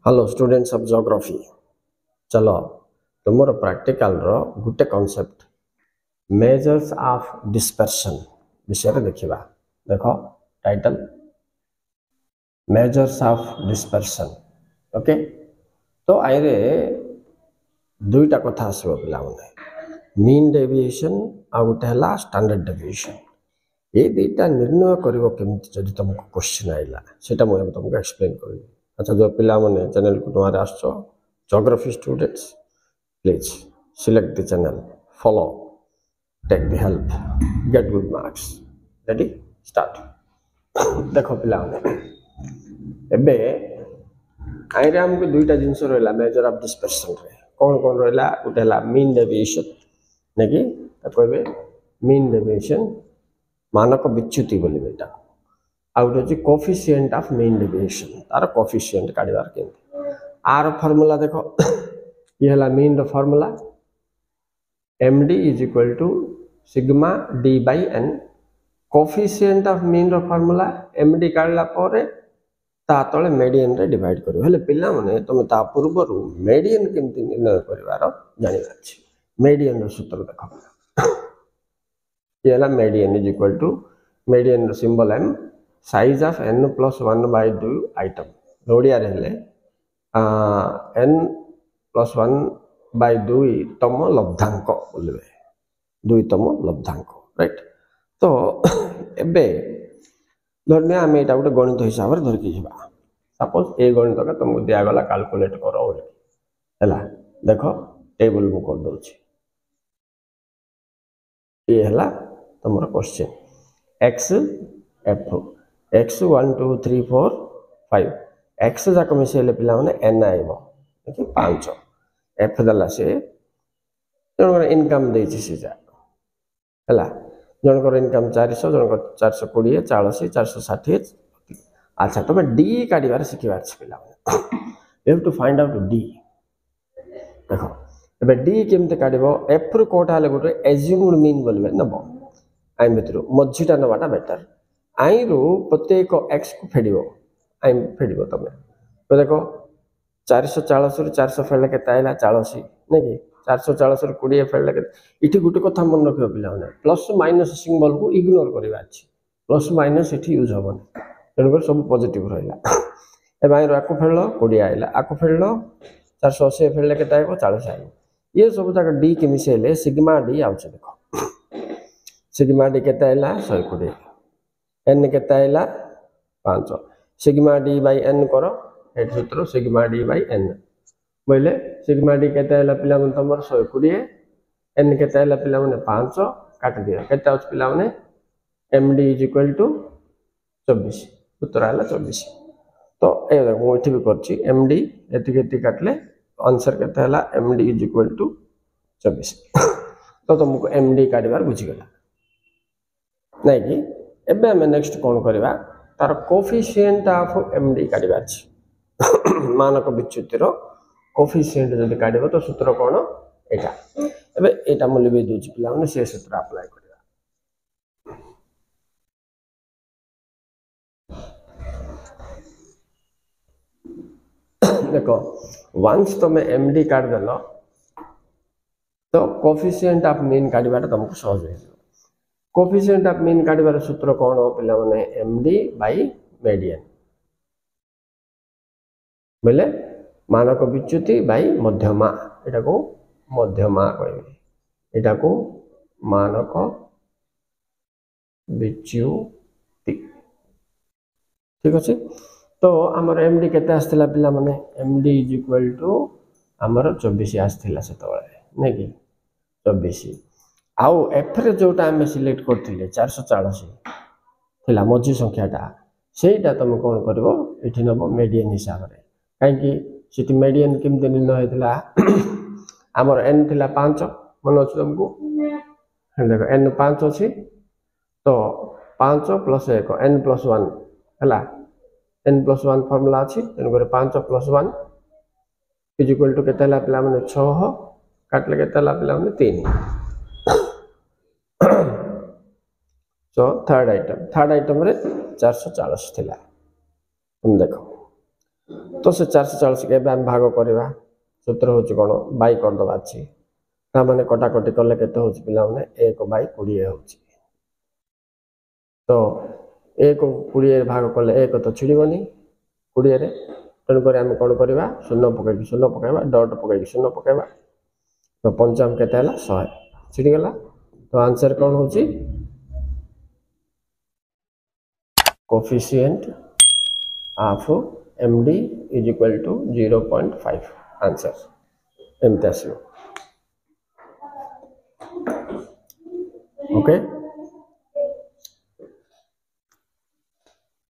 Hello students of geography चलो तुमर practical row Gute concept measures of dispersion विषय रे देखिबा देखो title measures of dispersion okay तो आइरे दुईटा कथा आसबो पिला माने मीन डेविएशन आ गुटे हला स्टैंडर्ड डेविएशन ये दुईटा निर्णय करिवो केमति जदि तुमको क्वेश्चन आइला सेटा मु तुमको एक्सप्लेन करबी अच्छा जो पिला माने चैनल को तुम्हारे आसो geography students please select the channel follow take the help get good marks ready start देखो पिला एबे आइरे हमको दुईटा जिंस रहला मेजर ऑफ डिस्पर्शन रे कौन रहला उठेला मीन डेविएशन नेकी कहबे मीन डेविएशन मानक विच्युति बोली बेटा आउट होची कोफिशिएंट ऑफ मीन डेविएशन तार कोफिशिएंट काढिबार केमति आर फार्मूला देखो ये हला मीन रो formula md is equal to sigma d by n coefficient of mean रो फार्मूला md काढला परे ता तळे मीडियन रे डिवाइड करियो हेले पिल्ला माने तमे ता पूर्वरु मीडियन केमति निर्णय करिवार जानिबा अछि मीडियन रो सूत्र देखो ये हला median is equal to median रो symbol m size of n plus 1 by 2 item ओडिया रे हेले n plus 1 by 2 तम लब्धांक बोलबे 2 तम लब्धांक राइट तो एबे धरने आमे एटा गोटे गणित हिसाब रे धरकी जिबा सपोज ए गणित का तुमको दिया गला कैलकुलेट करो हैला देखो टेबल मु कर दोछि ये हैला तमरो question x f x 1 2 3 4 5 x जाक मिसेले पिला माने n आइबो देखि 5 f दला से जनकर इनकम देछि से जा हैला जनकर इनकम 400 जनकर 420 40 460 अच्छा तमे d काढिबार सिखिबार छ पिला you have to find out d देखो एबे d केमते काढिबो f रु कोटा हले गुटे एज्यूम्ड मीन बोलबे नबो आई मित्रु मझिटा नबाटा बेटर आई रु प्रत्येक x को फेडिबो आई फेडिबो तमे तो देखो 440 रु 400 फेडले केता आइला 40 नै कि 440 रु 20 फेडले के इठी गुटे कथा मन रखियो पिला माने प्लस माइनस सिंबल को इग्नोर करिबा अछि प्लस माइनस इठी यूज होबन तेनकर सब पॉजिटिव रहला ए भाई आको फेडलो 20 आइला आको फेडलो 480 फेडले केता आइबो 40 आइबो ये सब तक d के मिसेले सिग्मा d आउछ देखो सिग्मा d केता आइला 120 n केता आइला 5 सिग्मा d बाय n करो एट सूत्र सिग्मा d बाय n बोले सिग्मा d केता आइला पिला मन तमर 120 n केता आइला पिला मन 5 काट दियो केता आउछ पिला मन md इज इक्वल टू 24 सूत्र आइला 24 तो ए देखो इठी भी करछि md एति केति काटले आंसर केता हला md इज इक्वल टू 24 तो तुमको md काढिबार बुझी गेला नै कि एबे हम नेक्स्ट कोन करबा तार कोफिशिएंट ऑफ md काढिबार छी मानक विच्युति रो कोफिशिएंट जदि काढिबो तो सूत्र कोन एटा एबे एटा मूल्य भी दोछि पिला माने से सूत्र अप्लाई करबा देखो वंस तुम md काट देलो तो कोफिशिएंट ऑफ मीन काढिबाटा तुमको सहज हो कोफिशिएंट ऑफ मीन काढिबार सूत्र कोन हो पिला माने md बाय मीडियन बोले मानक विच्युति बाय मध्यमा एटा को मध्यमा कहबे एटा को मानक विच्युति ठीक अछि तो हमर md केते आस्थिला पिला माने md इज इक्वल टू हमर 24 आस्थिला से तळे नै कि 24 आउ f रे जोटा हम सिलेक्ट करथिले 440 थिला मझी संख्याटा सेटा तुम कोन करबो एठी नबो मीडियन हिसाब रे काहे कि सिटी मीडियन केमते निर्णय हेतला हमर n थिला 5 मन अछि तुमको देखो n 5 अछि तो 5 + 1 n + 1 हला n + 1 फार्मूला अछि तेन करे 5 + 1 इज इक्वल टू केता हला पिला माने 6 काटले केता हला पिला माने 3 सो थर्ड आइटम रे 440 थिला तुम देखो तो से 440 के आम भाग करवा सूत्र हूँ कौन बाई करदे अच्छी ताने कटाकटी कले के पे 1 बाई 20 हो तो 1 20 भाग कले 1 तो छिड़बनी 20 तेणुक आम कौन करवा शून्य पकई शून्य पकड़ा डट पकई शून्य पकड़ा तो 55 के 100 छिड़गला तो आंसर कौन हो coefficient of MD is equal to 0.5 answer एमती आसो ओके।